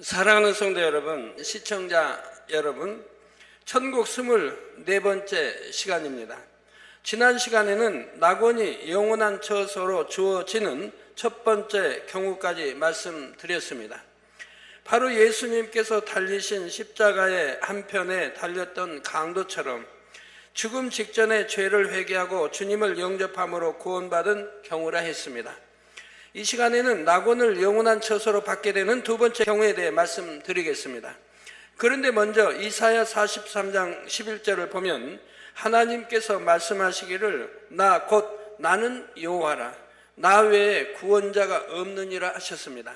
사랑하는 성도 여러분, 시청자 여러분, 천국 24번째 시간입니다. 지난 시간에는 낙원이 영원한 처소로 주어지는 첫 번째 경우까지 말씀드렸습니다. 바로 예수님께서 달리신 십자가의 한편에 달렸던 강도처럼 죽음 직전에 죄를 회개하고 주님을 영접함으로 구원받은 경우라 했습니다. 이 시간에는 낙원을 영원한 처소로 받게 되는 두 번째 경우에 대해 말씀드리겠습니다. 그런데 먼저 이사야 43장 11절을 보면 하나님께서 말씀하시기를 나 곧 나는 여호와라 나 외에 구원자가 없느니라 하셨습니다.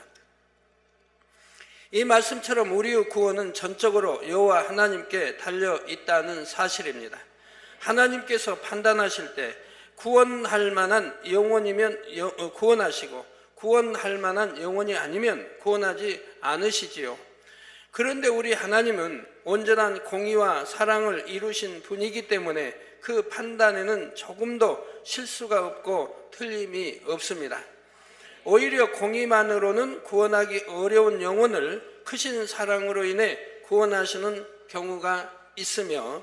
이 말씀처럼 우리의 구원은 전적으로 여호와 하나님께 달려 있다는 사실입니다. 하나님께서 판단하실 때 구원할 만한 영혼이면 구원하시고 구원할 만한 영혼이 아니면 구원하지 않으시지요. 그런데 우리 하나님은 온전한 공의와 사랑을 이루신 분이기 때문에 그 판단에는 조금도 실수가 없고 틀림이 없습니다. 오히려 공의만으로는 구원하기 어려운 영혼을 크신 사랑으로 인해 구원하시는 경우가 있으며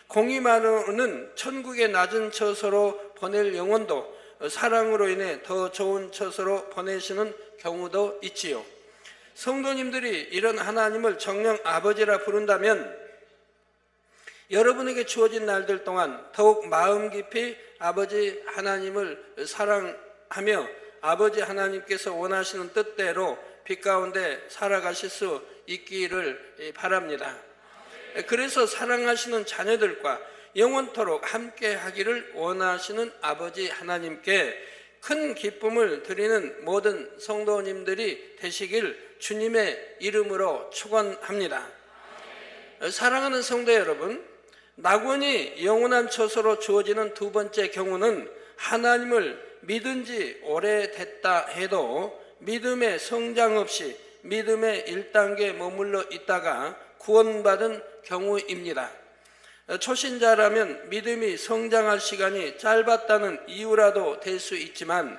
공의만으로는 천국의 낮은 처소로 보낼 영혼도 사랑으로 인해 더 좋은 처소로 보내시는 경우도 있지요. 성도님들이 이런 하나님을 정녕 아버지라 부른다면 여러분에게 주어진 날들 동안 더욱 마음 깊이 아버지 하나님을 사랑하며 아버지 하나님께서 원하시는 뜻대로 빛 가운데 살아가실 수 있기를 바랍니다. 그래서 사랑하시는 자녀들과 영원토록 함께 하기를 원하시는 아버지 하나님께 큰 기쁨을 드리는 모든 성도님들이 되시길 주님의 이름으로 축원합니다. 사랑하는 성도 여러분, 낙원이 영원한 처소로 주어지는 두 번째 경우는 하나님을 믿은 지 오래됐다 해도 믿음의 성장 없이 믿음의 1단계에 머물러 있다가 구원받은 경우입니다. 초신자라면 믿음이 성장할 시간이 짧았다는 이유라도 될 수 있지만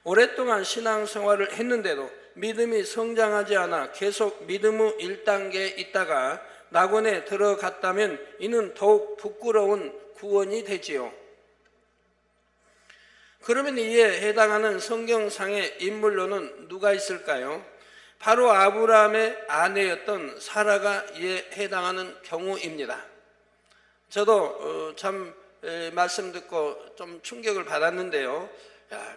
오랫동안 신앙생활을 했는데도 믿음이 성장하지 않아 계속 믿음의 1단계에 있다가 낙원에 들어갔다면 이는 더욱 부끄러운 구원이 되지요. 그러면 이에 해당하는 성경상의 인물로는 누가 있을까요? 바로 아브라함의 아내였던 사라가 이에 해당하는 경우입니다. 저도 참 말씀 듣고 좀 충격을 받았는데요.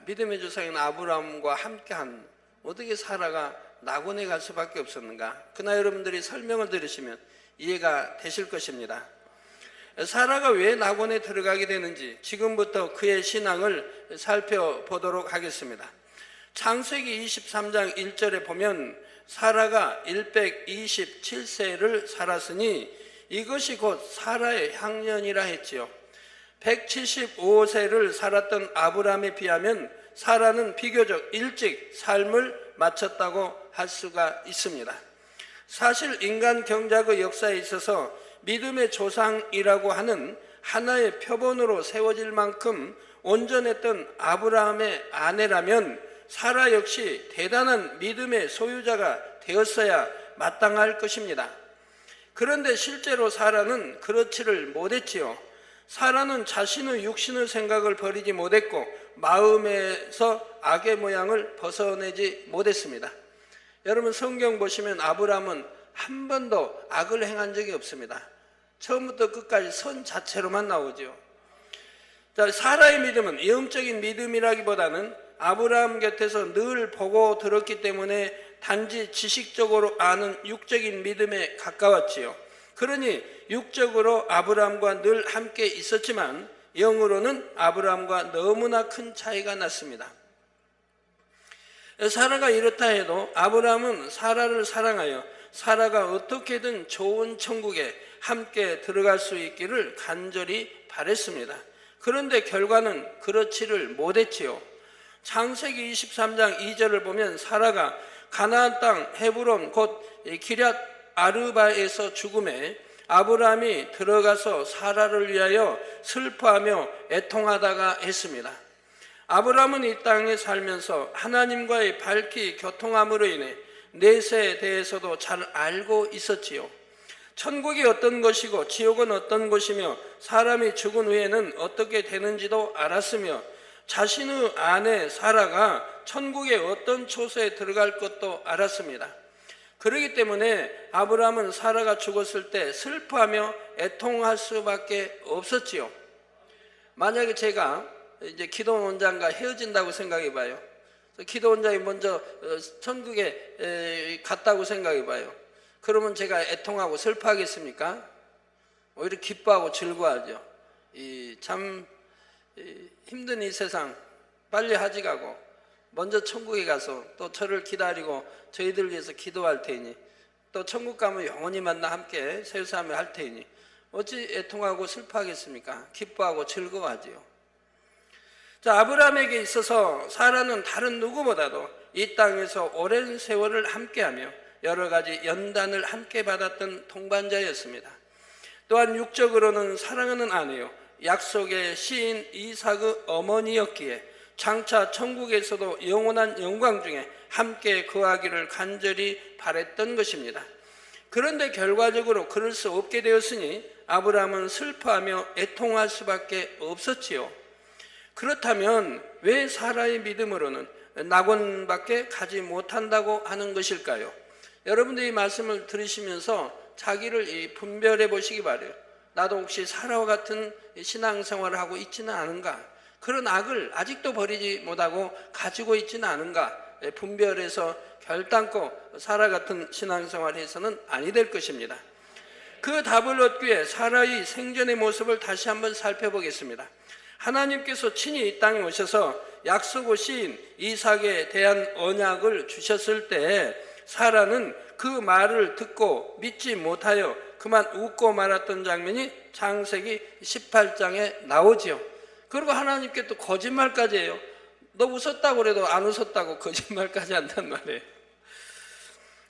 믿음의 조상인 아브라함과 함께한 어떻게 사라가 낙원에 갈 수밖에 없었는가? 그러나 여러분들이 설명을 들으시면 이해가 되실 것입니다. 사라가 왜 낙원에 들어가게 되는지 지금부터 그의 신앙을 살펴보도록 하겠습니다. 창세기 23장 1절에 보면 사라가 127세를 살았으니 이것이 곧 사라의 향년이라 했지요. 175세를 살았던 아브라함에 비하면 사라는 비교적 일찍 삶을 마쳤다고 할 수가 있습니다. 사실 인간 경작의 역사에 있어서 믿음의 조상이라고 하는 하나의 표본으로 세워질 만큼 온전했던 아브라함의 아내라면 사라 역시 대단한 믿음의 소유자가 되었어야 마땅할 것입니다. 그런데 실제로 사라는 그렇지를 못했지요. 사라는 자신의 육신의 생각을 버리지 못했고 마음에서 악의 모양을 벗어내지 못했습니다. 여러분 성경 보시면 아브라함은 한 번도 악을 행한 적이 없습니다. 처음부터 끝까지 선 자체로만 나오죠. 사라의 믿음은 영적인 믿음이라기보다는 아브라함 곁에서 늘 보고 들었기 때문에 단지 지식적으로 아는 육적인 믿음에 가까웠지요. 그러니 육적으로 아브라함과 늘 함께 있었지만 영으로는 아브라함과 너무나 큰 차이가 났습니다. 사라가 이렇다 해도 아브라함은 사라를 사랑하여 사라가 어떻게든 좋은 천국에 함께 들어갈 수 있기를 간절히 바랬습니다. 그런데 결과는 그렇지를 못했지요. 창세기 23장 2절을 보면 사라가 가나안 땅 헤브론 곧 기럇 아르바에서 죽음에 아브라함이 들어가서 사라를 위하여 슬퍼하며 애통하다가 했습니다. 아브라함은 이 땅에 살면서 하나님과의 밝히 교통함으로 인해 내세에 대해서도 잘 알고 있었지요. 천국이 어떤 것이고 지옥은 어떤 곳이며 사람이 죽은 후에는 어떻게 되는지도 알았으며 자신의 아내 사라가 천국의 어떤 처소에 들어갈 것도 알았습니다. 그렇기 때문에 아브라함은 사라가 죽었을 때 슬퍼하며 애통할 수밖에 없었지요. 만약에 제가 이제 기도원 원장과 헤어진다고 생각해 봐요. 기도원 원장이 먼저 천국에 갔다고 생각해 봐요. 그러면 제가 애통하고 슬퍼하겠습니까? 오히려 기뻐하고 즐거워하죠. 참 힘든 이 세상 빨리 하지 가고 먼저 천국에 가서 또 저를 기다리고 저희들 위해서 기도할 테니 또 천국 가면 영원히 만나 함께 세우사하며 할 테니 어찌 애통하고 슬퍼하겠습니까? 기뻐하고 즐거워하지요. 자, 아브라함에게 있어서 사라는 다른 누구보다도 이 땅에서 오랜 세월을 함께하며 여러 가지 연단을 함께 받았던 동반자였습니다. 또한 육적으로는 사랑하는 아내요 약속의 시인 이삭의 어머니였기에 장차 천국에서도 영원한 영광 중에 함께 거하기를 간절히 바랬던 것입니다. 그런데 결과적으로 그럴 수 없게 되었으니 아브라함은 슬퍼하며 애통할 수밖에 없었지요. 그렇다면 왜 사라의 믿음으로는 낙원밖에 가지 못한다고 하는 것일까요? 여러분들이 이 말씀을 들으시면서 자기를 분별해 보시기 바라요. 나도 혹시 사라와 같은 신앙생활을 하고 있지는 않은가? 그런 악을 아직도 버리지 못하고 가지고 있지는 않은가? 분별해서 결단코 사라 같은 신앙생활을 해서는 아니 될 것입니다. 그 답을 얻기 위해 사라의 생전의 모습을 다시 한번 살펴보겠습니다. 하나님께서 친히 이 땅에 오셔서 약속의 시인 이삭에 대한 언약을 주셨을 때 사라는 그 말을 듣고 믿지 못하여 그만 웃고 말았던 장면이 창세기 18장에 나오지요. 그리고 하나님께 또 거짓말까지 해요. 너 웃었다고 그래도 안 웃었다고 거짓말까지 한단 말이에요.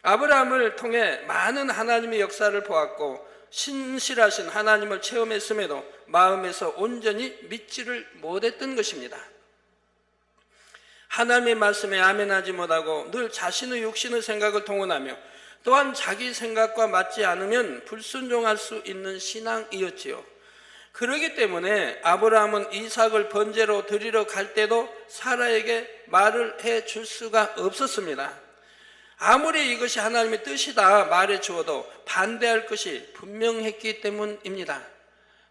아브라함을 통해 많은 하나님의 역사를 보았고 신실하신 하나님을 체험했음에도 마음에서 온전히 믿지를 못했던 것입니다. 하나님의 말씀에 아멘하지 못하고 늘 자신의 육신의 생각을 동원하며 또한 자기 생각과 맞지 않으면 불순종할 수 있는 신앙이었지요. 그렇기 때문에 아브라함은 이삭을 번제로 드리러 갈 때도 사라에게 말을 해줄 수가 없었습니다. 아무리 이것이 하나님의 뜻이다 말해 주어도 반대할 것이 분명했기 때문입니다.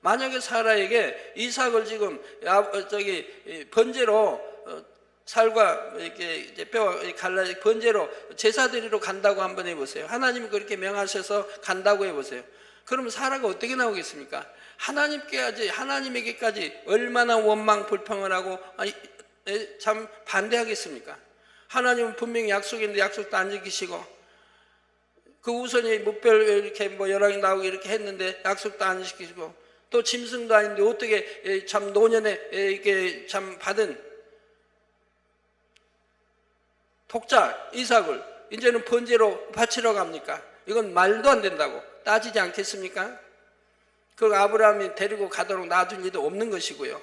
만약에 사라에게 이삭을 지금 번제로 살과 이렇게 이제 뼈와 갈라 번제로 제사 드리러 간다고 한번 해보세요. 하나님이 그렇게 명하셔서 간다고 해보세요. 그러면 사라가 어떻게 나오겠습니까? 하나님에게까지 얼마나 원망 불평을 하고 참 반대하겠습니까? 하나님은 분명히 약속인데 약속도 안 지키시고 그 우선이 무별 이렇게 열왕이 나오고 이렇게 했는데 약속도 안 지키시고 또 짐승도 아닌데 어떻게 참 노년에 이렇게 참 받은 독자 이삭을 이제는 번제로 바치러 갑니까? 이건 말도 안 된다고 따지지 않겠습니까? 그리고 아브라함이 데리고 가도록 놔둘 리도 없는 것이고요.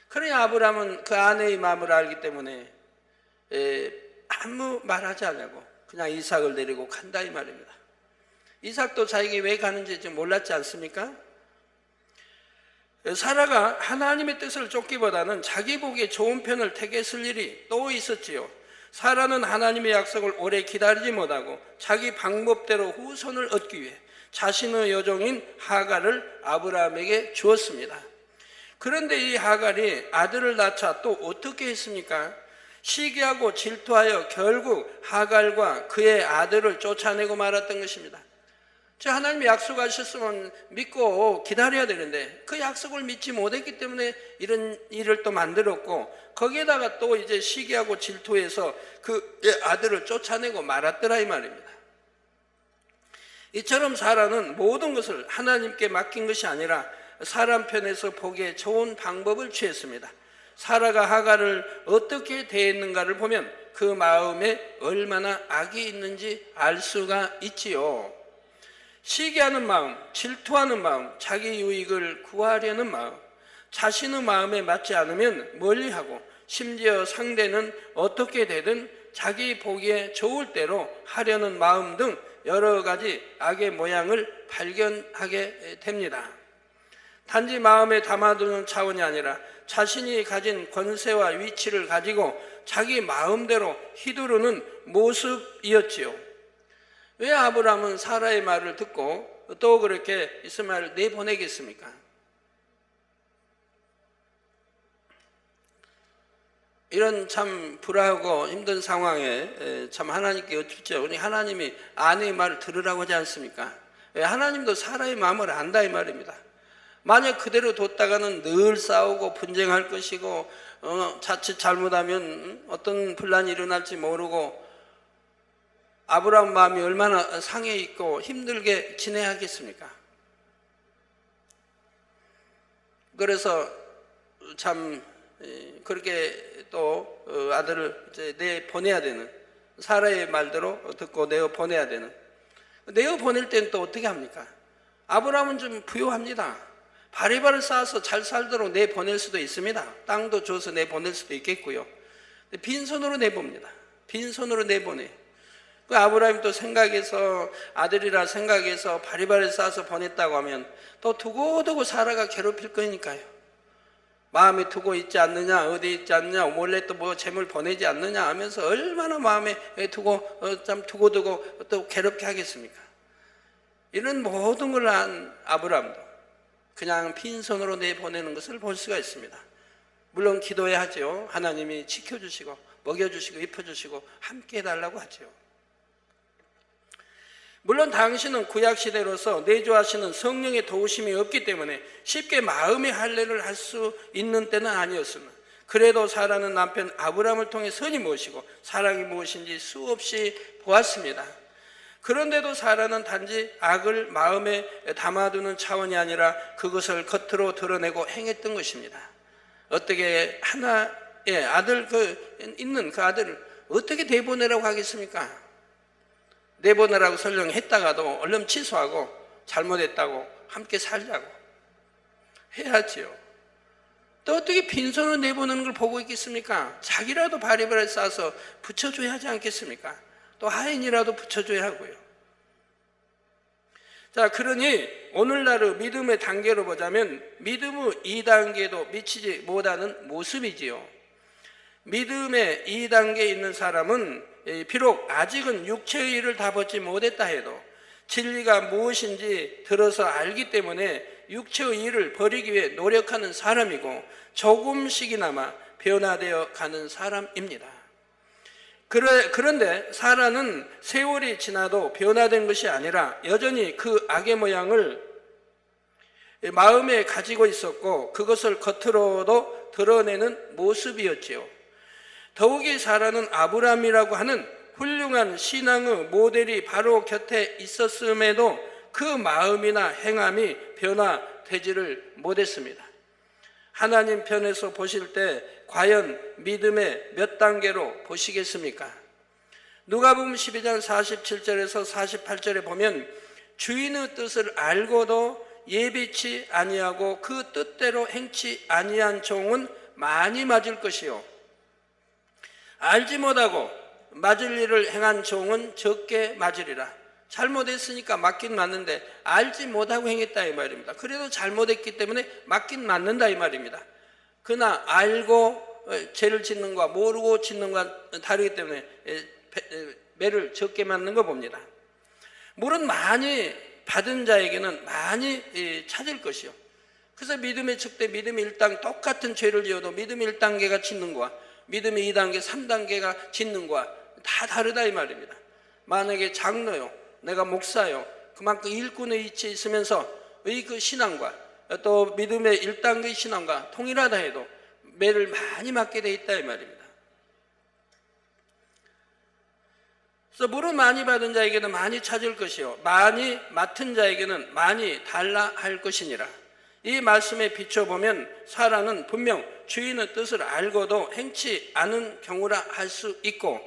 그러니 아브라함은 그 아내의 마음을 알기 때문에 아무 말하지 않냐고 그냥 이삭을 데리고 간다 이 말입니다. 이삭도 자기가 왜 가는지 좀 몰랐지 않습니까? 사라가 하나님의 뜻을 쫓기보다는 자기 보기에 좋은 편을 택했을 일이 또 있었지요. 사라는 하나님의 약속을 오래 기다리지 못하고 자기 방법대로 후손을 얻기 위해 자신의 여종인 하갈을 아브라함에게 주었습니다. 그런데 이 하갈이 아들을 낳자 또 어떻게 했습니까? 시기하고 질투하여 결국 하갈과 그의 아들을 쫓아내고 말았던 것입니다. 하나님이 약속하셨으면 믿고 기다려야 되는데 그 약속을 믿지 못했기 때문에 이런 일을 또 만들었고 거기에다가 또 이제 시기하고 질투해서 그의 아들을 쫓아내고 말았더라 이 말입니다. 이처럼 사라는 모든 것을 하나님께 맡긴 것이 아니라 사람 편에서 보기에 좋은 방법을 취했습니다. 사라가 하갈을 어떻게 대했는가를 보면 그 마음에 얼마나 악이 있는지 알 수가 있지요. 시기하는 마음, 질투하는 마음, 자기 유익을 구하려는 마음, 자신의 마음에 맞지 않으면 멀리하고 심지어 상대는 어떻게 되든 자기 보기에 좋을 대로 하려는 마음 등 여러 가지 악의 모양을 발견하게 됩니다. 단지 마음에 담아두는 차원이 아니라 자신이 가진 권세와 위치를 가지고 자기 마음대로 휘두르는 모습이었지요. 왜 아브라함은 사라의 말을 듣고 또 그렇게 이스마엘을 내보내겠습니까? 이런 참 불화하고 힘든 상황에 참 하나님께 여쭙죠. 우리 하나님이 아내의 말을 들으라고 하지 않습니까? 하나님도 사라의 마음을 안다 이 말입니다. 만약 그대로 뒀다가는 늘 싸우고 분쟁할 것이고 자칫 잘못하면 어떤 분란이 일어날지 모르고 아브라함 마음이 얼마나 상해 있고 힘들게 지내야겠습니까? 그래서 참 그렇게 또 아들을 이제 내보내야 되는, 사라의 말대로 듣고 내어보내야 되는, 내어보낼 때는 또 어떻게 합니까? 아브라함은 좀 부유합니다. 바리바를 쌓아서 잘 살도록 내보낼 수도 있습니다. 땅도 줘서 내보낼 수도 있겠고요. 빈손으로 내봅니다. 빈손으로 내보내. 그 아브라함이 또 생각해서, 아들이라 생각해서 바리바를 쌓아서 보냈다고 하면 또 두고두고 사라가 괴롭힐 거니까요. 마음에 두고 있지 않느냐, 어디 있지 않느냐, 몰래 또 뭐 재물 보내지 않느냐 하면서 얼마나 마음에 두고 참 두고두고 또 괴롭게 하겠습니까? 이런 모든 걸 한 아브라함도 그냥 빈손으로 내보내는 것을 볼 수가 있습니다. 물론 기도해야 하죠. 하나님이 지켜주시고 먹여주시고 입혀주시고 함께 해달라고 하죠. 물론 당신은 구약시대로서 내주하시는 성령의 도우심이 없기 때문에 쉽게 마음의 할례를 할 수 있는 때는 아니었으나 그래도 사라는 남편 아브라함을 통해 선이 무엇이고 사랑이 무엇인지 수없이 보았습니다. 그런데도 사라는 단지 악을 마음에 담아두는 차원이 아니라 그것을 겉으로 드러내고 행했던 것입니다. 어떻게 하나의 아들 있는 그 아들을 어떻게 내보내라고 하겠습니까? 내보내라고 설령했다가도 얼른 취소하고 잘못했다고 함께 살자고 해야지요. 또 어떻게 빈손으로 내보내는 걸 보고 있겠습니까? 자기라도 바리바를 싸서 붙여줘야 하지 않겠습니까? 또 하인이라도 붙여줘야 하고요. 자, 그러니 오늘날의 믿음의 단계로 보자면 믿음의 2단계도 미치지 못하는 모습이지요. 믿음의 2단계에 있는 사람은 비록 아직은 육체의 일을 다 벗지 못했다 해도 진리가 무엇인지 들어서 알기 때문에 육체의 일을 버리기 위해 노력하는 사람이고 조금씩이나마 변화되어 가는 사람입니다. 그런데 사라는 세월이 지나도 변화된 것이 아니라 여전히 그 악의 모양을 마음에 가지고 있었고 그것을 겉으로도 드러내는 모습이었지요. 더욱이 사라는 아브라함이라고 하는 훌륭한 신앙의 모델이 바로 곁에 있었음에도 그 마음이나 행함이 변화되지를 못했습니다. 하나님 편에서 보실 때 과연 믿음의 몇 단계로 보시겠습니까? 누가복음 12장 47절에서 48절에 보면 주인의 뜻을 알고도 예비치 아니하고 그 뜻대로 행치 아니한 종은 많이 맞을 것이요 알지 못하고 맞을 일을 행한 종은 적게 맞으리라. 잘못했으니까 맞긴 맞는데 알지 못하고 행했다 이 말입니다. 그래도 잘못했기 때문에 맞긴 맞는다 이 말입니다. 그러나 알고 죄를 짓는 것과 모르고 짓는 것과 다르기 때문에 매를 적게 맞는 거 봅니다. 물은 많이 받은 자에게는 많이 찾을 것이요. 그래서 믿음의 척대 믿음의 1단 똑같은 죄를 지어도 믿음의 1단계가 짓는 것과 믿음의 2단계, 3단계가 짓는 것과 다 다르다 이 말입니다. 만약에 장로요, 내가 목사요, 그만큼 일꾼의 위치에 있으면서 그 신앙과 또 믿음의 1단계 신앙과 통일하다 해도 매를 많이 맞게 돼 있다 이 말입니다. 그래서 물을 많이 받은 자에게는 많이 찾을 것이요 많이 맡은 자에게는 많이 달라 할 것이니라. 이 말씀에 비춰보면 사라는 분명 주인의 뜻을 알고도 행치 않은 경우라 할 수 있고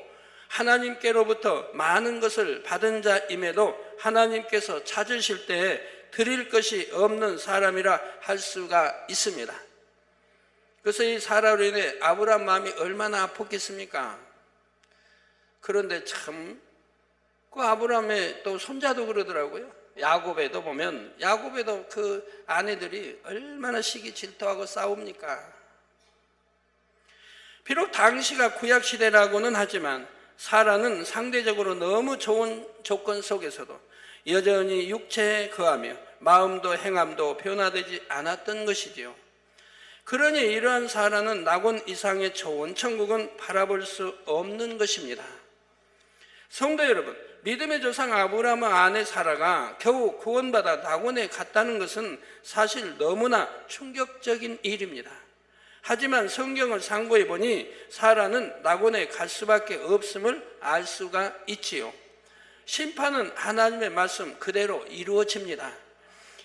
하나님께로부터 많은 것을 받은 자임에도 하나님께서 찾으실 때에 드릴 것이 없는 사람이라 할 수가 있습니다. 그래서 이 사라로 인해 아브라함 마음이 얼마나 아팠겠습니까? 그런데 참 그 아브라함의 또 손자도 그러더라고요. 야곱에도 보면 야곱에도 그 아내들이 얼마나 시기 질투하고 싸웁니까? 비록 당시가 구약시대라고는 하지만 사라는 상대적으로 너무 좋은 조건 속에서도 여전히 육체에 거하며 마음도 행함도 변화되지 않았던 것이지요. 그러니 이러한 사라는 낙원 이상의 좋은 천국은 바라볼 수 없는 것입니다. 성도 여러분, 믿음의 조상 아브라함의 아내 사라가 겨우 구원받아 낙원에 갔다는 것은 사실 너무나 충격적인 일입니다. 하지만 성경을 상고해 보니 사라는 낙원에 갈 수밖에 없음을 알 수가 있지요. 심판은 하나님의 말씀 그대로 이루어집니다.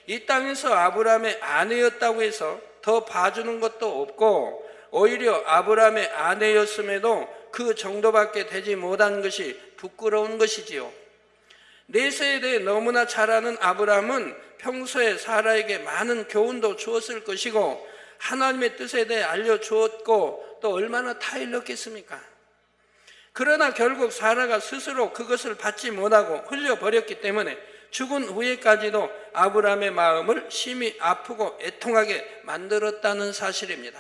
이 땅에서 아브라함의 아내였다고 해서 더 봐주는 것도 없고 오히려 아브라함의 아내였음에도 그 정도밖에 되지 못한 것이 부끄러운 것이지요. 내세에 대해 너무나 잘 아는 아브라함은 평소에 사라에게 많은 교훈도 주었을 것이고 하나님의 뜻에 대해 알려주었고 또 얼마나 타일렀겠습니까? 그러나 결국 사라가 스스로 그것을 받지 못하고 흘려버렸기 때문에 죽은 후에까지도 아브라함의 마음을 심히 아프고 애통하게 만들었다는 사실입니다.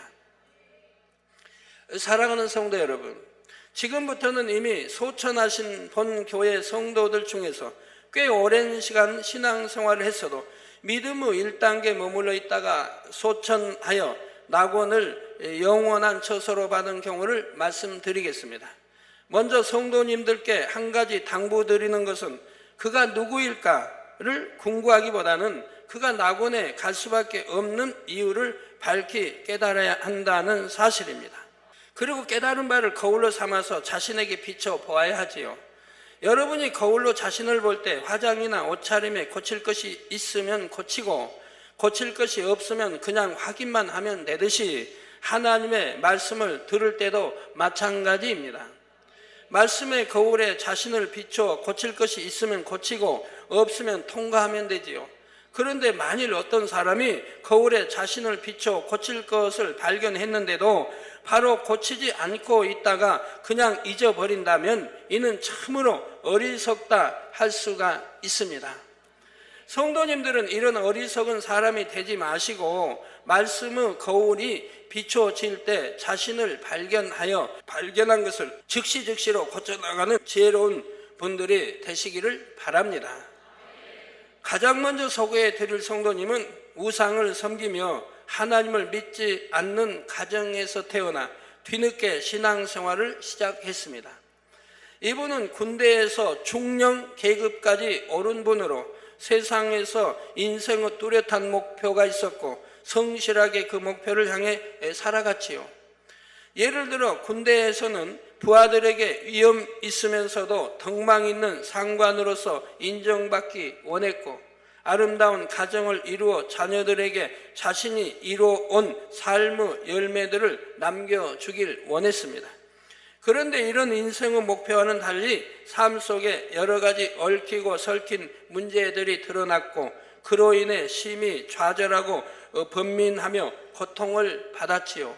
사랑하는 성도 여러분, 지금부터는 이미 소천하신 본 교회 성도들 중에서 꽤 오랜 시간 신앙생활을 했어도 믿음의 1단계 머물러 있다가 소천하여 낙원을 영원한 처소로 받은 경우를 말씀드리겠습니다. 먼저 성도님들께 한 가지 당부드리는 것은 그가 누구일까를 궁구하기보다는 그가 낙원에 갈 수밖에 없는 이유를 밝히 깨달아야 한다는 사실입니다. 그리고 깨달은 바를 거울로 삼아서 자신에게 비춰 보아야 하지요. 여러분이 거울로 자신을 볼 때 화장이나 옷차림에 고칠 것이 있으면 고치고 고칠 것이 없으면 그냥 확인만 하면 되듯이 하나님의 말씀을 들을 때도 마찬가지입니다. 말씀의 거울에 자신을 비춰 고칠 것이 있으면 고치고 없으면 통과하면 되지요. 그런데 만일 어떤 사람이 거울에 자신을 비춰 고칠 것을 발견했는데도 바로 고치지 않고 있다가 그냥 잊어버린다면 이는 참으로 어리석다 할 수가 있습니다. 성도님들은 이런 어리석은 사람이 되지 마시고 말씀의 거울이 비춰질 때 자신을 발견한 것을 즉시로 고쳐나가는 지혜로운 분들이 되시기를 바랍니다. 가장 먼저 소개해 드릴 성도님은 우상을 섬기며 하나님을 믿지 않는 가정에서 태어나 뒤늦게 신앙생활을 시작했습니다. 이분은 군대에서 중령 계급까지 오른 분으로 세상에서 인생의 뚜렷한 목표가 있었고 성실하게 그 목표를 향해 살아갔지요. 예를 들어 군대에서는 부하들에게 위험 있으면서도 덕망 있는 상관으로서 인정받기 원했고 아름다운 가정을 이루어 자녀들에게 자신이 이루어온 삶의 열매들을 남겨주길 원했습니다. 그런데 이런 인생의 목표와는 달리 삶 속에 여러 가지 얽히고 설킨 문제들이 드러났고 그로 인해 심히 좌절하고 번민하며 고통을 받았지요.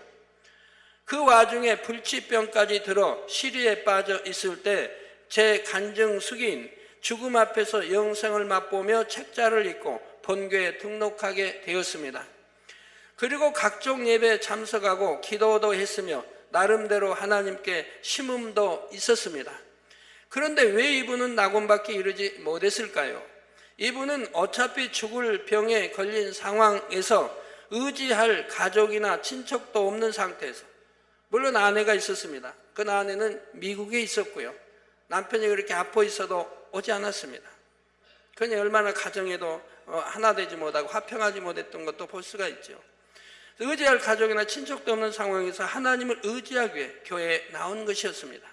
그 와중에 불치병까지 들어 시리에 빠져 있을 때 제 간증숙인 죽음 앞에서 영생을 맛보며 책자를 읽고 본교에 등록하게 되었습니다. 그리고 각종 예배에 참석하고 기도도 했으며 나름대로 하나님께 심음도 있었습니다. 그런데 왜 이분은 낙원밖에 이르지 못했을까요? 이분은 어차피 죽을 병에 걸린 상황에서 의지할 가족이나 친척도 없는 상태에서, 물론 아내가 있었습니다. 그 아내는 미국에 있었고요. 남편이 그렇게 아파 있어도 오지 않았습니다. 그냥 얼마나 가정에도 하나 되지 못하고 화평하지 못했던 것도 볼 수가 있죠. 의지할 가족이나 친척도 없는 상황에서 하나님을 의지하기 위해 교회에 나온 것이었습니다.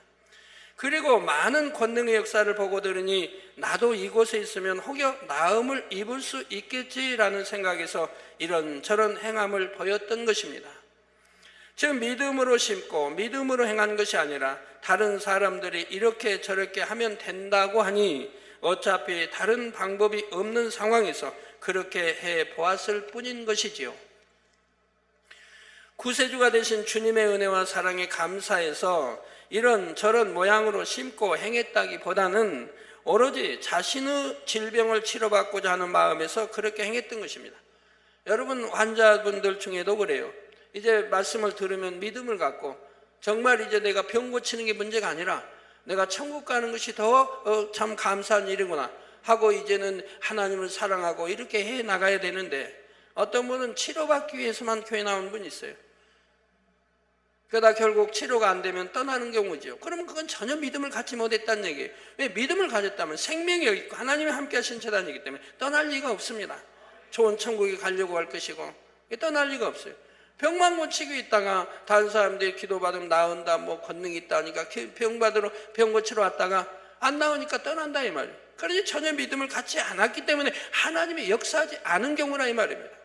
그리고 많은 권능의 역사를 보고 들으니 나도 이곳에 있으면 혹여 나음을 입을 수 있겠지라는 생각에서 이런저런 행함을 보였던 것입니다. 즉 믿음으로 심고 믿음으로 행한 것이 아니라 다른 사람들이 이렇게 저렇게 하면 된다고 하니 어차피 다른 방법이 없는 상황에서 그렇게 해 보았을 뿐인 것이지요. 구세주가 되신 주님의 은혜와 사랑에 감사해서 이런 저런 모양으로 심고 행했다기보다는 오로지 자신의 질병을 치료받고자 하는 마음에서 그렇게 행했던 것입니다. 여러분 환자분들 중에도 그래요. 이제 말씀을 들으면 믿음을 갖고 정말 이제 내가 병 고치는 게 문제가 아니라 내가 천국 가는 것이 더 참 감사한 일이구나 하고 이제는 하나님을 사랑하고 이렇게 해 나가야 되는데 어떤 분은 치료받기 위해서만 교회 나오는 분이 있어요. 그러다 결국 치료가 안 되면 떠나는 경우죠. 그러면 그건 전혀 믿음을 갖지 못했다는 얘기예요. 왜? 믿음을 가졌다면 생명이 여기 있고 하나님이 함께 하신 재단이기 때문에 떠날 리가 없습니다. 좋은 천국에 가려고 할 것이고 떠날 리가 없어요. 병만 고치고 있다가 다른 사람들이 기도받으면 나은다 뭐 권능이 있다 하니까 병 고치러 왔다가 안 나오니까 떠난다 이 말이에요. 그러니 전혀 믿음을 갖지 않았기 때문에 하나님이 역사하지 않은 경우라 이 말입니다.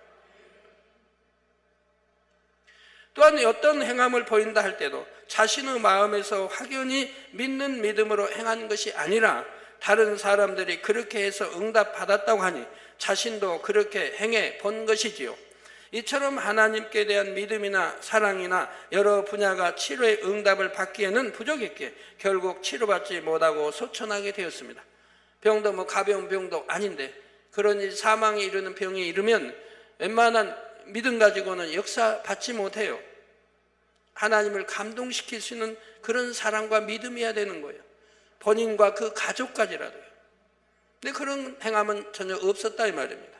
또한 어떤 행함을 보인다 할 때도 자신의 마음에서 확연히 믿는 믿음으로 행한 것이 아니라 다른 사람들이 그렇게 해서 응답받았다고 하니 자신도 그렇게 행해 본 것이지요. 이처럼 하나님께 대한 믿음이나 사랑이나 여러 분야가 치료의 응답을 받기에는 부족했기에 결국 치료받지 못하고 소천하게 되었습니다. 병도 뭐 가벼운 병도 아닌데 그러니 사망에 이르는 병이 이르면 웬만한 믿음 가지고는 역사 받지 못해요. 하나님을 감동시킬 수 있는 그런 사랑과 믿음이어야 되는 거예요. 본인과 그 가족까지라도요. 근데 그런 행함은 전혀 없었다 이 말입니다.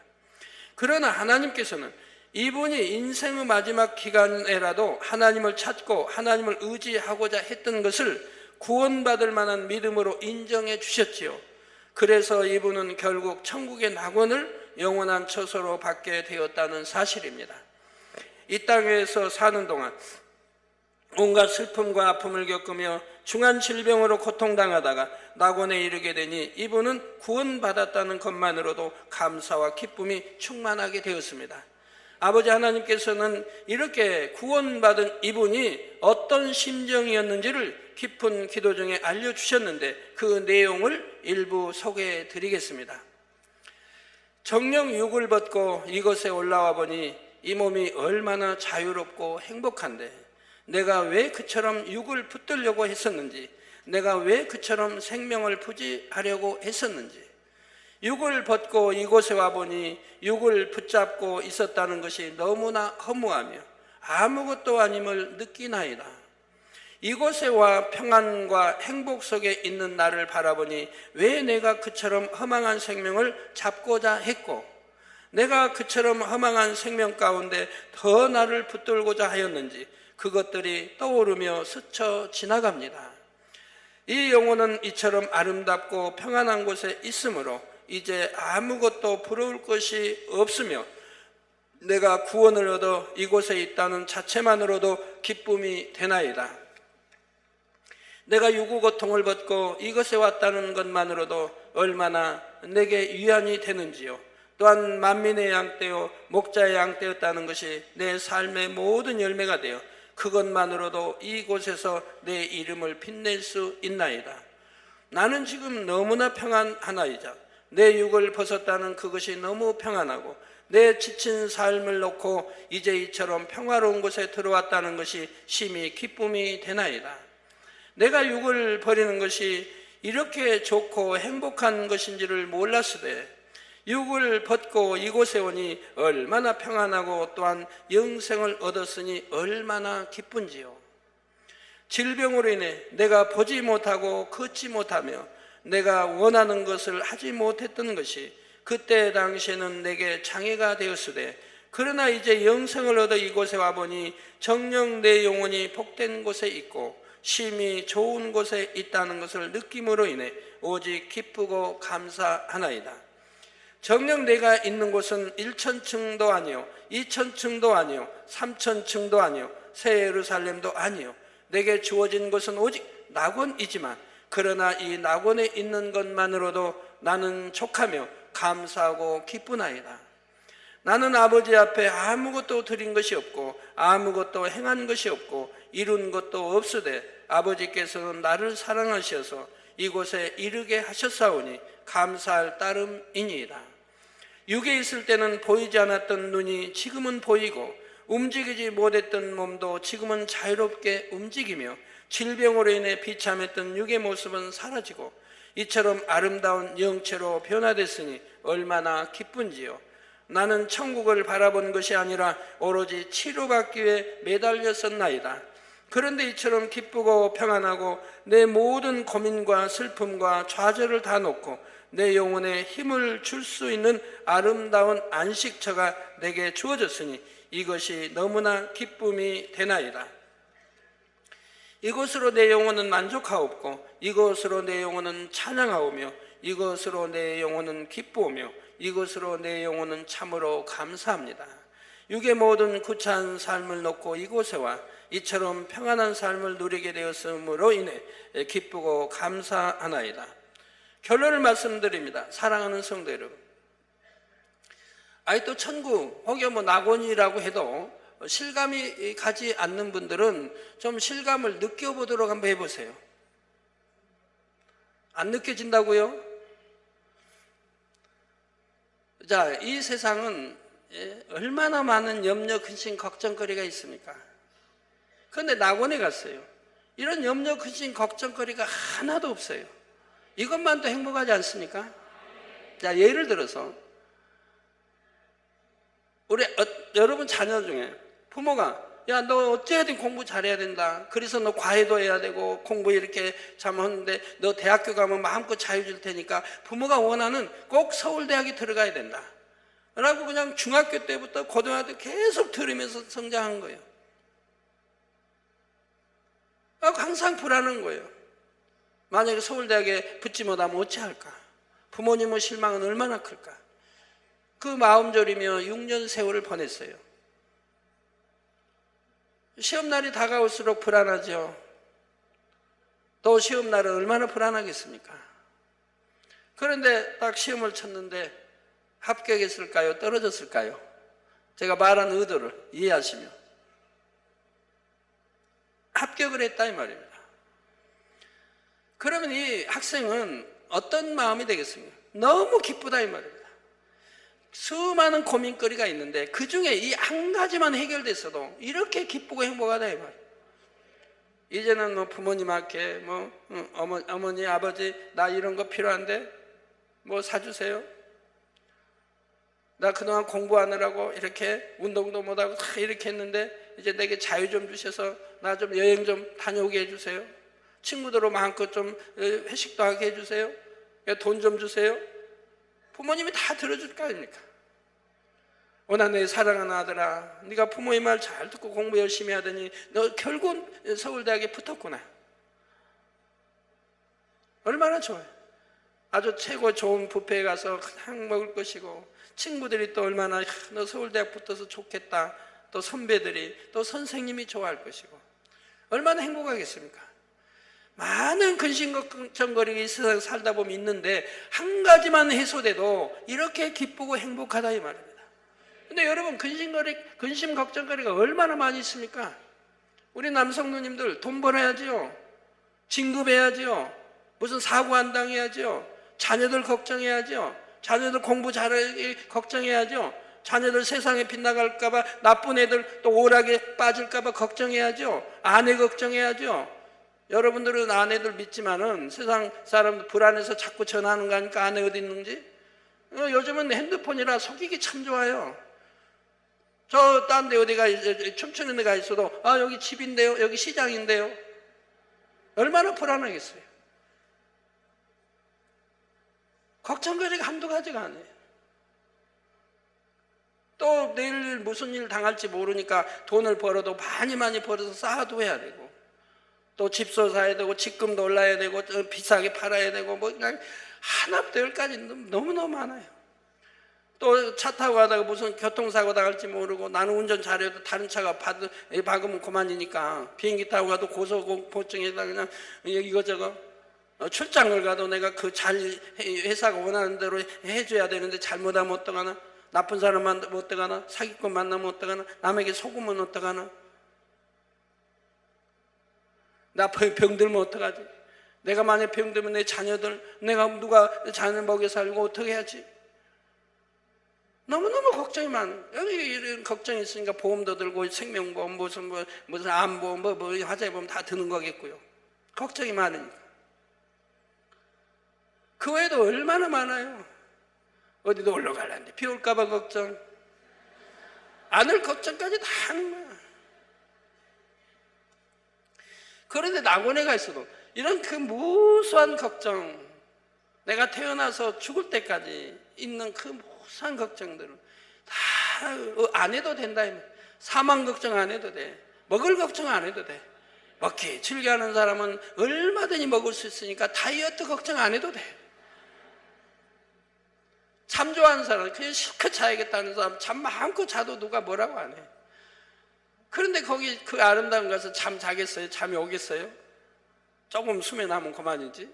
그러나 하나님께서는 이분이 인생의 마지막 기간에라도 하나님을 찾고 하나님을 의지하고자 했던 것을 구원받을 만한 믿음으로 인정해 주셨지요. 그래서 이분은 결국 천국의 낙원을 영원한 처소로 받게 되었다는 사실입니다. 이 땅에서 사는 동안 온갖 슬픔과 아픔을 겪으며 중한 질병으로 고통당하다가 낙원에 이르게 되니 이분은 구원받았다는 것만으로도 감사와 기쁨이 충만하게 되었습니다. 아버지 하나님께서는 이렇게 구원받은 이분이 어떤 심정이었는지를 깊은 기도 중에 알려주셨는데 그 내용을 일부 소개해 드리겠습니다. 정령 육을 벗고 이곳에 올라와 보니 이 몸이 얼마나 자유롭고 행복한데 내가 왜 그처럼 육을 붙들려고 했었는지, 내가 왜 그처럼 생명을 부지하려고 했었는지, 육을 벗고 이곳에 와보니 육을 붙잡고 있었다는 것이 너무나 허무하며 아무것도 아님을 느끼나이다. 이곳에 와 평안과 행복 속에 있는 나를 바라보니 왜 내가 그처럼 허망한 생명을 잡고자 했고 내가 그처럼 허망한 생명 가운데 더 나를 붙들고자 하였는지 그것들이 떠오르며 스쳐 지나갑니다. 이 영혼은 이처럼 아름답고 평안한 곳에 있으므로 이제 아무것도 부러울 것이 없으며 내가 구원을 얻어 이곳에 있다는 자체만으로도 기쁨이 되나이다. 내가 유구 고통을 벗고 이곳에 왔다는 것만으로도 얼마나 내게 위안이 되는지요. 또한 만민의 양떼요 목자의 양떼였다는 것이 내 삶의 모든 열매가 되어 그것만으로도 이곳에서 내 이름을 빛낼 수 있나이다. 나는 지금 너무나 평안하나이다. 내 육을 벗었다는 그것이 너무 평안하고 내 지친 삶을 놓고 이제 이처럼 평화로운 곳에 들어왔다는 것이 심히 기쁨이 되나이다. 내가 육을 버리는 것이 이렇게 좋고 행복한 것인지를 몰랐으되 육을 벗고 이곳에 오니 얼마나 평안하고 또한 영생을 얻었으니 얼마나 기쁜지요. 질병으로 인해 내가 보지 못하고 걷지 못하며 내가 원하는 것을 하지 못했던 것이 그때 당시에는 내게 장애가 되었으되 그러나 이제 영생을 얻어 이곳에 와보니 정녕 내 영혼이 복된 곳에 있고 심히 좋은 곳에 있다는 것을 느낌으로 인해 오직 기쁘고 감사하나이다. 정녕 내가 있는 곳은 1,000층도 아니요 2,000층도 아니요 3,000층도 아니요 새 예루살렘도 아니요 내게 주어진 것은 오직 낙원이지만 그러나 이 낙원에 있는 것만으로도 나는 족하며 감사하고 기쁘나이다. 나는 아버지 앞에 아무것도 드린 것이 없고 아무것도 행한 것이 없고 이룬 것도 없으되 아버지께서는 나를 사랑하셔서 이곳에 이르게 하셨사오니 감사할 따름이니이다. 육에 있을 때는 보이지 않았던 눈이 지금은 보이고 움직이지 못했던 몸도 지금은 자유롭게 움직이며 질병으로 인해 비참했던 육의 모습은 사라지고 이처럼 아름다운 영체로 변화됐으니 얼마나 기쁜지요. 나는 천국을 바라본 것이 아니라 오로지 치료받기 위해 매달렸었나이다. 그런데 이처럼 기쁘고 평안하고 내 모든 고민과 슬픔과 좌절을 다 놓고 내 영혼에 힘을 줄 수 있는 아름다운 안식처가 내게 주어졌으니 이것이 너무나 기쁨이 되나이다. 이것으로 내 영혼은 만족하옵고 이것으로 내 영혼은 찬양하오며 이것으로 내 영혼은 기쁘오며 이것으로 내 영혼은 참으로 감사합니다. 육의 모든 구차한 삶을 놓고 이곳에 와 이처럼 평안한 삶을 누리게 되었으므로 인해 기쁘고 감사하나이다. 결론을 말씀드립니다. 사랑하는 성도 여러분, 또 천국 혹은 낙원이라고 해도 실감이 가지 않는 분들은 좀 실감을 느껴보도록 한번 해보세요. 안 느껴진다고요? 자, 이 세상은 얼마나 많은 염려, 근심, 걱정거리가 있습니까? 그런데 낙원에 갔어요. 이런 염려, 근심, 걱정거리가 하나도 없어요. 이것만도 행복하지 않습니까? 자, 예를 들어서 우리 여러분 자녀 중에 부모가 야, 너 어찌하든 공부 잘해야 된다. 그래서 너 과외도 해야 되고 공부 이렇게 잘하는데 너 대학교 가면 마음껏 자유 줄 테니까 부모가 원하는 꼭 서울대학에 들어가야 된다 라고 그냥 중학교 때부터 고등학교 때 계속 들으면서 성장한 거예요. 항상 불안한 거예요. 만약에 서울대학에 붙지 못하면 어찌할까? 부모님의 실망은 얼마나 클까? 그 마음 졸이며 6년 세월을 보냈어요. 시험날이 다가올수록 불안하죠. 또 시험날은 얼마나 불안하겠습니까? 그런데 딱 시험을 쳤는데 합격했을까요? 떨어졌을까요? 제가 말한 의도를 이해하시면 합격을 했다 이 말입니다. 그러면 이 학생은 어떤 마음이 되겠습니까? 너무 기쁘다 이 말입니다. 수많은 고민거리가 있는데 그 중에 이 한 가지만 해결됐어도 이렇게 기쁘고 행복하다 이 말이에요. 이제는 부모님한테 어머니 아버지 나 이런 거 필요한데 사주세요. 나 그동안 공부하느라고 이렇게 운동도 못하고 다 이렇게 했는데 이제 내게 자유 좀 주셔서 나 좀 여행 좀 다녀오게 해주세요. 친구들로 마음껏 좀 회식도 하게 해주세요. 돈 좀 주세요. 부모님이 다 들어줄 거 아닙니까? 오나 내 사랑하는 아들아, 네가 부모의 말 잘 듣고 공부 열심히 하더니 너 결국 서울대학에 붙었구나. 얼마나 좋아요. 아주 최고 좋은 뷔페에 가서 그냥 먹을 것이고 친구들이 또 얼마나 너 서울대학 붙어서 좋겠다. 또 선배들이 또 선생님이 좋아할 것이고 얼마나 행복하겠습니까? 많은 근심 걱정거리가 이 세상 살다 보면 있는데 한 가지만 해소돼도 이렇게 기쁘고 행복하다 이 말입니다. 근데 여러분 근심 걱정거리가 얼마나 많이 있습니까? 우리 남성 누님들 돈 벌어야지요. 진급해야지요. 무슨 사고 안 당해야지요. 자녀들 걱정해야지요. 자녀들 공부 잘하게 걱정해야죠. 자녀들 세상에 빗나갈까봐 나쁜 애들 또 오락에 빠질까봐 걱정해야죠. 아내 걱정해야죠. 여러분들은 아내들 믿지만은 세상 사람들 불안해서 자꾸 전화하는 거 아니까 아내 어디 있는지. 요즘은 핸드폰이라 속이기 참 좋아요. 저 딴 데 어디가 춤추는 데가 있어도 여기 집인데요, 여기 시장인데요. 얼마나 불안하겠어요. 걱정거리가 한두 가지가 아니에요. 또 내일 무슨 일 당할지 모르니까 돈을 벌어도 많이 벌어서 쌓아둬야 되고 또 집소 사야 되고 집금도 올라야 되고 비싸게 팔아야 되고 그냥 하나부터 열까지 너무너무 많아요. 또 차 타고 가다가 무슨 교통사고 당할지 모르고 나는 운전 잘해도 다른 차가 박으면 그만이니까 비행기 타고 가도 고소공포증에다 그냥 이거저거 출장을 가도 내가 회사가 원하는 대로 해줘야 되는데 잘못하면 어떡하나, 나쁜 사람 만나면 어떡하나, 사기꾼 만나면 어떡하나, 남에게 속으면 어떡하나, 나 병들면 어떡하지? 내가 만약 병들면 내 자녀들, 내가 누가 자녀 먹여 살고 어떻게 해야지? 너무너무 걱정이 여기 이런 걱정이 있으니까 보험도 들고 생명보험 무슨 암보험 뭐 화재보험 다 드는 거겠고요. 걱정이 많으니까. 그 외에도 얼마나 많아요. 어디 놀러 가려는데 비 올까 봐 걱정, 아들 걱정까지 다 하는 거야. 그런데 낙원에 있어도 이런 그 무수한 걱정, 내가 태어나서 죽을 때까지 있는 그 무수한 걱정들을 다 안 해도 된다. 사망 걱정 안 해도 돼. 먹을 걱정 안 해도 돼. 먹기 즐겨하는 사람은 얼마든지 먹을 수 있으니까 다이어트 걱정 안 해도 돼. 잠 좋아하는 사람, 그냥 실컷 자야겠다는 사람, 잠 마음껏 자도 누가 뭐라고 안 해. 그런데 거기 그 아름다운 곳에서 잠 자겠어요? 잠이 오겠어요? 조금 수면 하면 그만이지.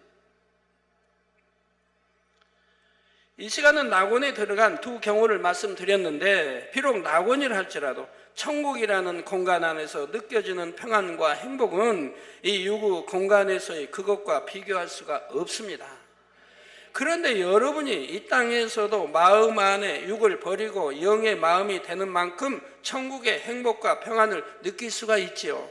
이 시간은 낙원에 들어간 두 경우를 말씀드렸는데, 비록 낙원이라 할지라도 천국이라는 공간 안에서 느껴지는 평안과 행복은 이 유구 공간에서의 그것과 비교할 수가 없습니다. 그런데 여러분이 이 땅에서도 마음 안에 육을 버리고 영의 마음이 되는 만큼 천국의 행복과 평안을 느낄 수가 있지요.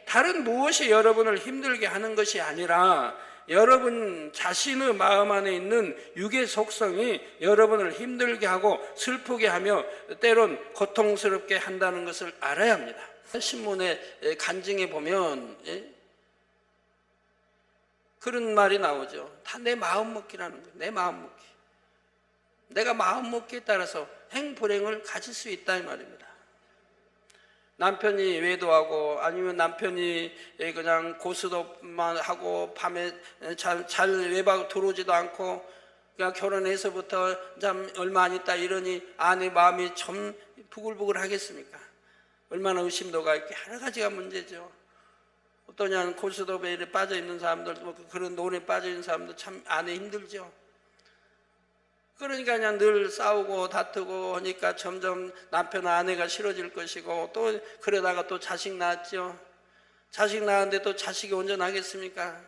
다른 무엇이 여러분을 힘들게 하는 것이 아니라 여러분 자신의 마음 안에 있는 육의 속성이 여러분을 힘들게 하고 슬프게 하며 때론 고통스럽게 한다는 것을 알아야 합니다. 신문의 간증에 보면 그런 말이 나오죠. 다 내 마음 먹기라는 거예요. 내 마음 먹기. 내가 마음 먹기에 따라서 행불행을 가질 수 있다 이 말입니다. 남편이 외도하고 아니면 남편이 그냥 고스톱만 하고 밤에 잘 외박 들어오지도 않고 그냥 결혼해서부터 참 얼마 안 있다 이러니 아내 마음이 좀 부글부글 하겠습니까? 얼마나 의심도가 있게 여러 가지가 문제죠. 어떠냐 고스톱에 빠져 있는 사람들, 그런 논에 빠져 있는 사람들 참 아내 힘들죠. 그러니까 그냥 늘 싸우고 다투고 하니까 점점 남편 아내가 싫어질 것이고, 또 그러다가 또 자식 낳았죠. 자식 낳았는데 또 자식이 온전하겠습니까?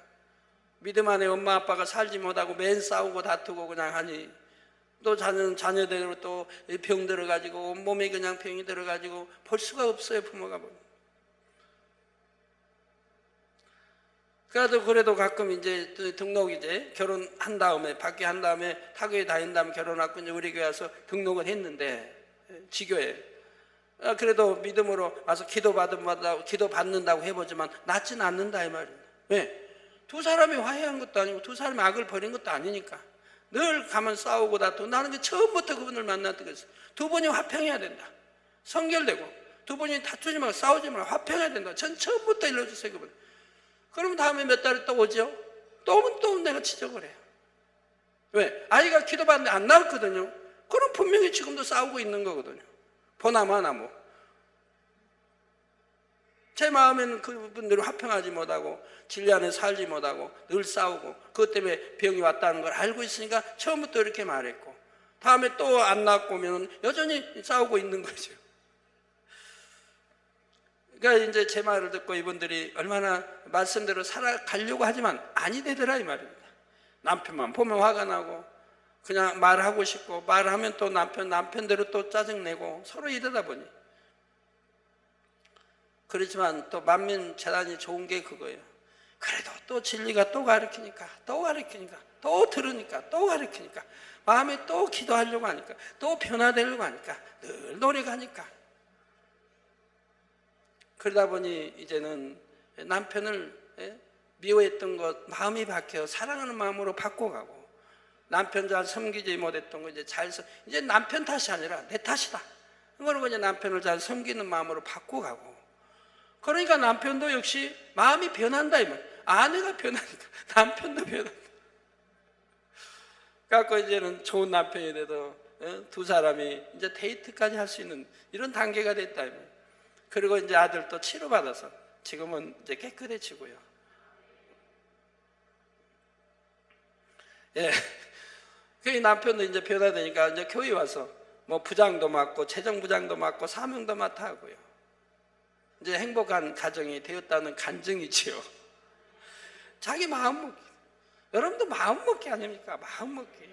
믿음 안에 엄마 아빠가 살지 못하고 맨 싸우고 다투고 그냥 하니 또 자녀대로 또 병 들어가지고 온몸에 그냥 병이 들어가지고 볼 수가 없어요. 부모가 보면. 그래도 가끔 이제 등록 결혼한 다음에 밖에 한 다음에 타교에 다닌 다음에 결혼하고 이제 우리 교회 와서 등록을 했는데 지교에 그래도 믿음으로 와서 기도 받는다고 해보지만 낫지는 않는다 이 말입니다. 왜? 두 사람이 화해한 것도 아니고 두 사람이 악을 버린 것도 아니니까 늘 가면 싸우고 다투고. 나는 처음부터 그분을 만났던 것이 두 분이 화평해야 된다. 성결되고 두 분이 다투지 말고 싸우지 말고 화평해야 된다. 전 처음부터 일러주세요 그분. 그럼 다음에 몇 달 있다 오죠? 또 오면 또 내가 지적을 해요. 왜? 아이가 기도받는데 안 나왔거든요. 그럼 분명히 지금도 싸우고 있는 거거든요. 보나마나 뭐. 제 마음에는 그분들이 화평하지 못하고 진리 안에 살지 못하고 늘 싸우고 그것 때문에 병이 왔다는 걸 알고 있으니까 처음부터 이렇게 말했고, 다음에 또 안 낫고 오면 여전히 싸우고 있는 거죠. 그러니까 이제 제 말을 듣고 이분들이 얼마나 말씀대로 살아가려고 하지만 아니 되더라 이 말입니다. 남편만 보면 화가 나고 그냥 말하고 싶고 말하면 또 남편대로 또 짜증내고 서로 이러다 보니. 그렇지만 또 만민재단이 좋은 게 그거예요. 그래도 또 진리가 또 가르치니까 또 들으니까 또 가르치니까 마음에 또 기도하려고 하니까 또 변화되려고 하니까 늘 노력하니까. 그러다 보니 이제는 남편을 미워했던 것 마음이 바뀌어 사랑하는 마음으로 바꿔가고, 남편 잘 섬기지 못했던 거 이제 남편 탓이 아니라 내 탓이다. 그러고 이제 남편을 잘 섬기는 마음으로 바꿔가고. 그러니까 남편도 역시 마음이 변한다 이 말. 아내가 변하니까 남편도 변한다. 그래서 이제는 좋은 남편이 돼도 두 사람이 이제 데이트까지 할 수 있는 이런 단계가 됐다 이 말. 그리고 이제 아들도 치료받아서 지금은 이제 깨끗해지고요. 예. 그 남편도 이제 변화되니까 이제 교회 와서 뭐 부장도 맡고 재정부장도 맡고 사명도 맡아 하고요. 이제 행복한 가정이 되었다는 간증이지요. 자기 마음 먹기. 여러분도 마음 먹기 아닙니까? 마음 먹기.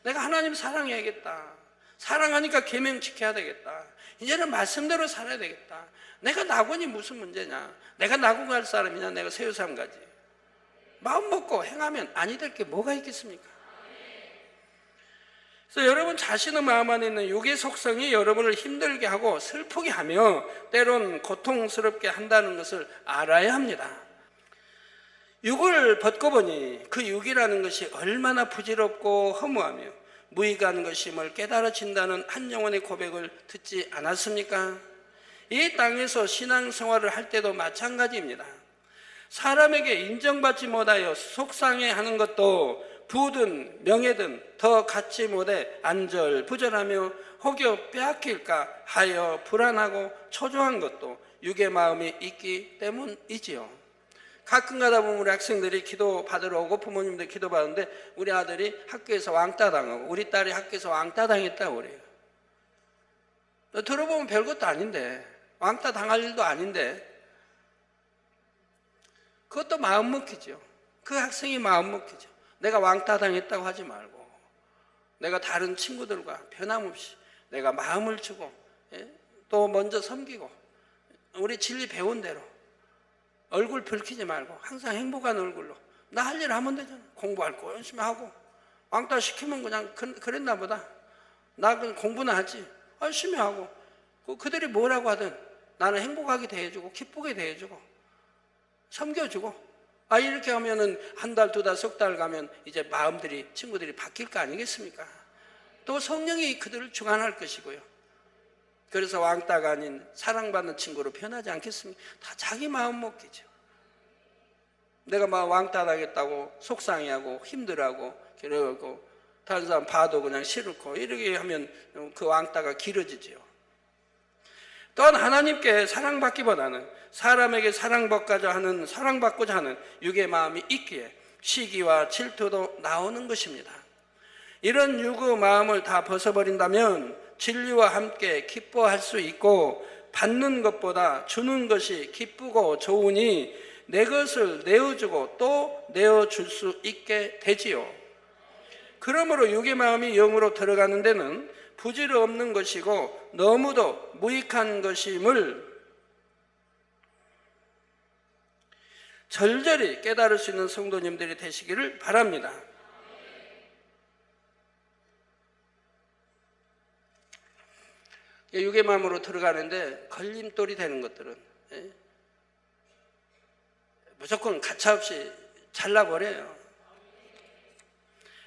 내가 하나님 사랑해야겠다. 사랑하니까 계명 지켜야 되겠다. 이제는 말씀대로 살아야 되겠다. 내가 낙원이 무슨 문제냐? 내가 낙원 갈 사람이냐? 내가 세우삼 가지. 마음 먹고 행하면 아니 될 게 뭐가 있겠습니까? 그래서 여러분 자신의 마음 안에 있는 육의 속성이 여러분을 힘들게 하고 슬프게 하며 때론 고통스럽게 한다는 것을 알아야 합니다. 육을 벗고 보니 그 육이라는 것이 얼마나 부질없고 허무하며 무익한 것임을 깨달아진다는 한 영혼의 고백을 듣지 않았습니까? 이 땅에서 신앙생활을 할 때도 마찬가지입니다. 사람에게 인정받지 못하여 속상해하는 것도 부든 명예든 더 갖지 못해 안절부절하며 혹여 빼앗길까 하여 불안하고 초조한 것도 육의 마음이 있기 때문이지요. 가끔 가다 보면 우리 학생들이 기도 받으러 오고 부모님들 기도 받는데 우리 아들이 학교에서 왕따 당하고 우리 딸이 학교에서 왕따 당했다고 그래요. 들어보면 별것도 아닌데, 왕따 당할 일도 아닌데 그것도 마음 먹히죠. 그 학생이 마음 먹히죠. 내가 왕따 당했다고 하지 말고 내가 다른 친구들과 변함없이 내가 마음을 주고 또 먼저 섬기고 우리 진리 배운 대로 얼굴 붉히지 말고 항상 행복한 얼굴로 나 할 일 하면 되잖아. 공부할 거 열심히 하고 왕따 시키면 그냥 그랬나 보다. 나 그냥 공부나 하지. 열심히 하고 그들이 뭐라고 하든 나는 행복하게 대해주고 기쁘게 대해주고 섬겨주고 이렇게 하면은 한 달, 두 달, 석 달 가면 이제 마음들이 친구들이 바뀔 거 아니겠습니까? 또 성령이 그들을 주관할 것이고요. 그래서 왕따가 아닌 사랑받는 친구로 변하지 않겠습니까? 다 자기 마음 먹기죠. 내가 막 왕따 당했다고 속상해하고 힘들어하고 그러고 다른 사람 봐도 그냥 싫고 이렇게 하면 그 왕따가 길어지지요. 또한 하나님께 사랑받기보다는 사람에게 사랑받고자 하는 육의 마음이 있기에 시기와 질투도 나오는 것입니다. 이런 육의 마음을 다 벗어버린다면 진리와 함께 기뻐할 수 있고 받는 것보다 주는 것이 기쁘고 좋으니 내 것을 내어주고 또 내어줄 수 있게 되지요. 그러므로 육의 마음이 영으로 들어가는 데는 부질 없는 것이고 너무도 무익한 것임을 절절히 깨달을 수 있는 성도님들이 되시기를 바랍니다. 육의 마음으로 들어가는데 걸림돌이 되는 것들은 무조건 가차없이 잘라버려요.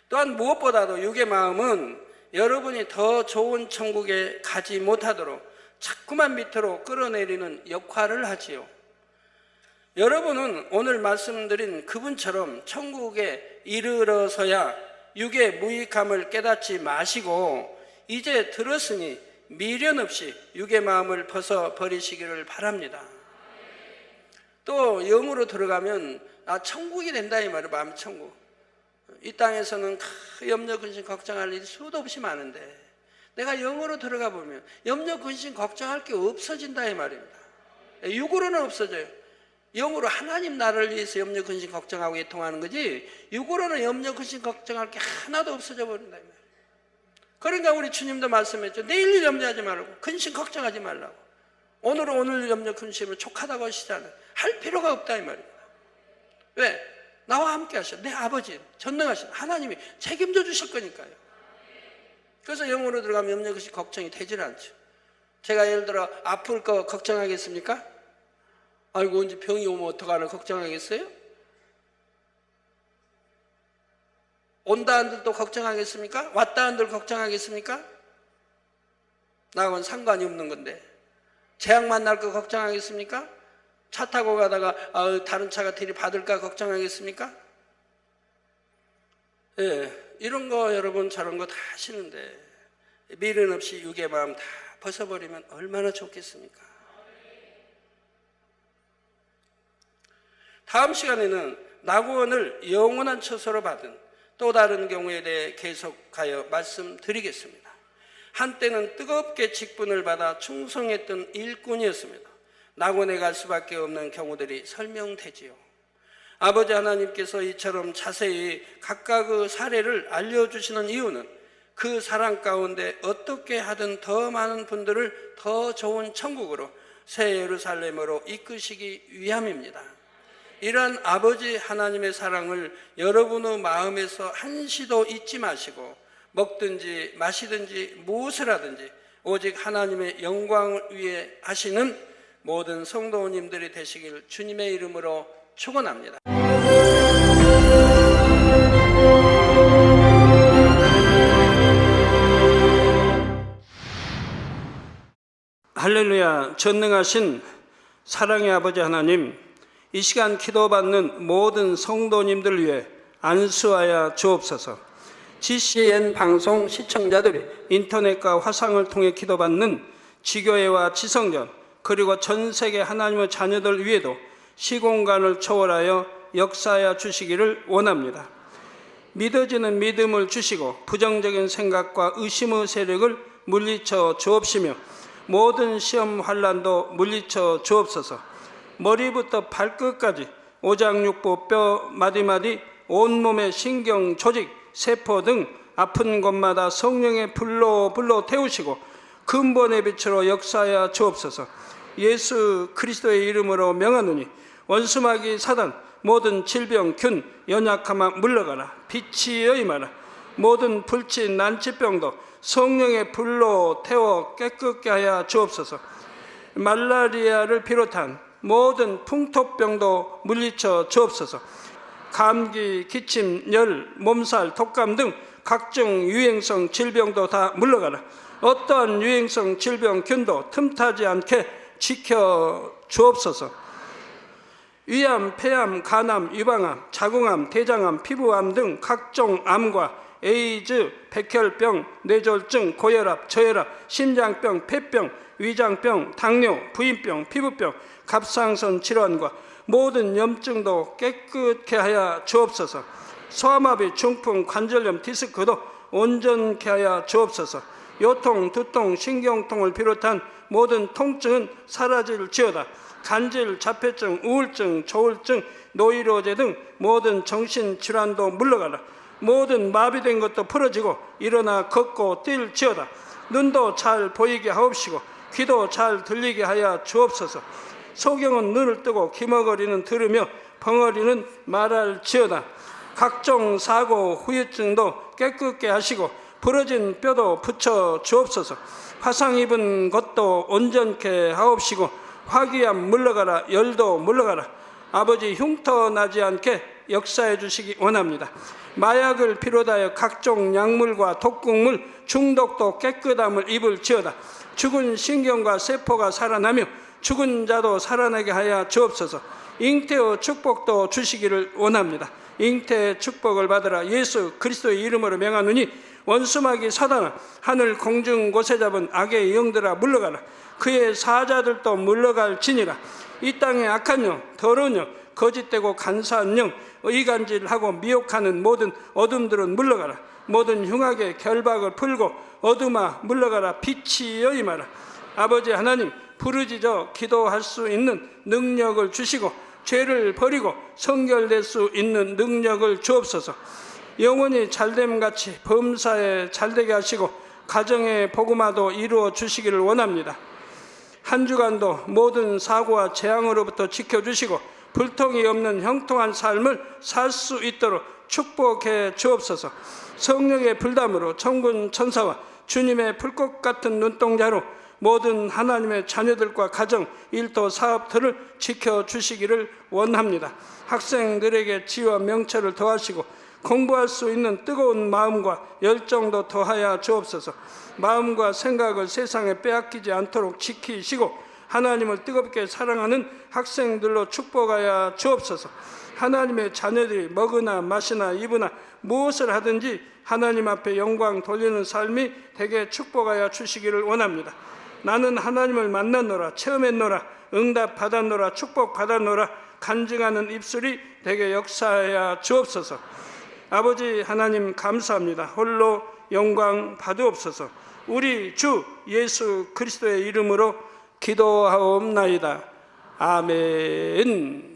또한 무엇보다도 육의 마음은 여러분이 더 좋은 천국에 가지 못하도록 자꾸만 밑으로 끌어내리는 역할을 하지요. 여러분은 오늘 말씀드린 그분처럼 천국에 이르러서야 육의 무익함을 깨닫지 마시고 이제 들었으니 미련 없이 육의 마음을 벗어버리시기를 바랍니다. 또 영으로 들어가면 천국이 된다 이 말이에요. 마음 천국. 이 땅에서는 염려 근심 걱정할 일이 수도 없이 많은데 내가 영으로 들어가 보면 염려 근심 걱정할 게 없어진다 이 말입니다. 육으로는 없어져요. 영으로 하나님 나라를 위해서 염려 근심 걱정하고 애통하는 거지 육으로는 염려 근심 걱정할 게 하나도 없어져 버린다 이 말이에요. 그러니까 우리 주님도 말씀했죠. 내일 일 염려하지 말고 근심 걱정하지 말라고. 오늘 염려 근심을 족하다고 하시잖아요. 할 필요가 없다 이 말입니다. 왜? 나와 함께 하셔. 내 아버지 전능하신 하나님이 책임져 주실 거니까요. 그래서 영으로 들어가면 염려 근심 걱정이 되질 않죠. 제가 예를 들어 아플 거 걱정하겠습니까? 아이고 언제 병이 오면 어떡하나 걱정하겠어요? 온다 한들 또 걱정하겠습니까? 왔다 한들 걱정하겠습니까? 나하고는 상관이 없는 건데 재앙 만날 거 걱정하겠습니까? 차 타고 가다가 다른 차가 들이받을까 걱정하겠습니까? 이런 거 여러분 저런 거 다 하시는데 미련 없이 육의 마음 다 벗어버리면 얼마나 좋겠습니까? 다음 시간에는 낙원을 영원한 처소로 받은 또 다른 경우에 대해 계속하여 말씀드리겠습니다. 한때는 뜨겁게 직분을 받아 충성했던 일꾼이었습니다. 낙원에 갈 수밖에 없는 경우들이 설명되지요. 아버지 하나님께서 이처럼 자세히 각각의 사례를 알려주시는 이유는 그 사랑 가운데 어떻게 하든 더 많은 분들을 더 좋은 천국으로 새 예루살렘으로 이끄시기 위함입니다. 이러한 아버지 하나님의 사랑을 여러분의 마음에서 한시도 잊지 마시고 먹든지 마시든지 무엇을 하든지 오직 하나님의 영광을 위해 하시는 모든 성도님들이 되시길 주님의 이름으로 축원합니다. 할렐루야. 전능하신 사랑의 아버지 하나님, 이 시간 기도받는 모든 성도님들 위해 안수하여 주옵소서. GCN 방송 시청자들이 인터넷과 화상을 통해 기도받는 지교회와 지성전 그리고 전 세계 하나님의 자녀들 위에도 시공간을 초월하여 역사하여 주시기를 원합니다. 믿어지는 믿음을 주시고 부정적인 생각과 의심의 세력을 물리쳐 주옵시며 모든 시험 환난도 물리쳐 주옵소서. 머리부터 발끝까지 오장육부 뼈 마디마디 온몸의 신경 조직 세포 등 아픈 곳마다 성령의 불로 태우시고 근본의 빛으로 역사하여 주옵소서. 예수 그리스도의 이름으로 명하노니 원수마귀 사단 모든 질병 균 연약함아 물러가라. 빛이 임하라. 모든 불치 난치병도 성령의 불로 태워 깨끗게 하여 주옵소서. 말라리아를 비롯한 모든 풍토병도 물리쳐 주옵소서. 감기, 기침, 열, 몸살, 독감 등 각종 유행성 질병도 다 물러가라. 어떠한 유행성 질병 균도 틈타지 않게 지켜 주옵소서. 위암, 폐암, 간암, 유방암, 자궁암, 대장암, 피부암 등 각종 암과 에이즈, 백혈병, 뇌졸중, 고혈압, 저혈압, 심장병, 폐병, 위장병, 당뇨, 부인병, 피부병, 갑상선 질환과 모든 염증도 깨끗게 하여 주옵소서. 소아마비, 중풍, 관절염, 디스크도 온전케 하여 주옵소서. 요통, 두통, 신경통을 비롯한 모든 통증은 사라질지어다. 간질, 자폐증, 우울증, 조울증, 노이로제 등 모든 정신질환도 물러가라. 모든 마비된 것도 풀어지고 일어나 걷고 뛸지어다. 눈도 잘 보이게 하옵시고 귀도 잘 들리게 하여 주옵소서. 소경은 눈을 뜨고 기머거리는 들으며 벙어리는 말할지어다. 각종 사고 후유증도 깨끗게 하시고 부러진 뼈도 붙여 주옵소서. 화상 입은 것도 온전케 하옵시고 화기암 물러가라. 열도 물러가라. 아버지 흉터 나지 않게 역사해 주시기 원합니다. 마약을 비롯하여 각종 약물과 독극물 중독도 깨끗함을 입을지어다. 죽은 신경과 세포가 살아나며 죽은 자도 살아나게 하여 주옵소서. 잉태의 축복도 주시기를 원합니다. 잉태의 축복을 받으라. 예수 그리스도의 이름으로 명하노니 원수마귀 사단아 하늘 공중 곳에 잡은 악의 영들아 물러가라. 그의 사자들도 물러갈지니라. 이 땅의 악한 영, 더러운 영, 거짓되고 간사한 영, 의간질하고 미혹하는 모든 어둠들은 물러가라. 모든 흉악의 결박을 풀고 어둠아 물러가라. 빛이 임하라. 아버지 하나님, 부르짖어 기도할 수 있는 능력을 주시고 죄를 버리고 성결될 수 있는 능력을 주옵소서. 영원히 잘됨같이 범사에 잘되게 하시고 가정의 복음화도 이루어 주시기를 원합니다. 한 주간도 모든 사고와 재앙으로부터 지켜주시고 불통이 없는 형통한 삶을 살 수 있도록 축복해 주옵소서. 성령의 불담으로 천군 천사와 주님의 불꽃 같은 눈동자로 모든 하나님의 자녀들과 가정, 일도, 사업들을 지켜주시기를 원합니다. 학생들에게 지혜와 명철을 더하시고 공부할 수 있는 뜨거운 마음과 열정도 더하여 주옵소서. 마음과 생각을 세상에 빼앗기지 않도록 지키시고 하나님을 뜨겁게 사랑하는 학생들로 축복하여 주옵소서. 하나님의 자녀들이 먹으나 마시나 입으나 무엇을 하든지 하나님 앞에 영광 돌리는 삶이 되게 축복하여 주시기를 원합니다. 나는 하나님을 만났노라, 체험했노라, 응답 받았노라, 축복 받았노라 간증하는 입술이 되게 역사하여 주옵소서. 아버지 하나님 감사합니다. 홀로 영광 받으옵소서. 우리 주 예수 그리스도의 이름으로 기도하옵나이다. 아멘.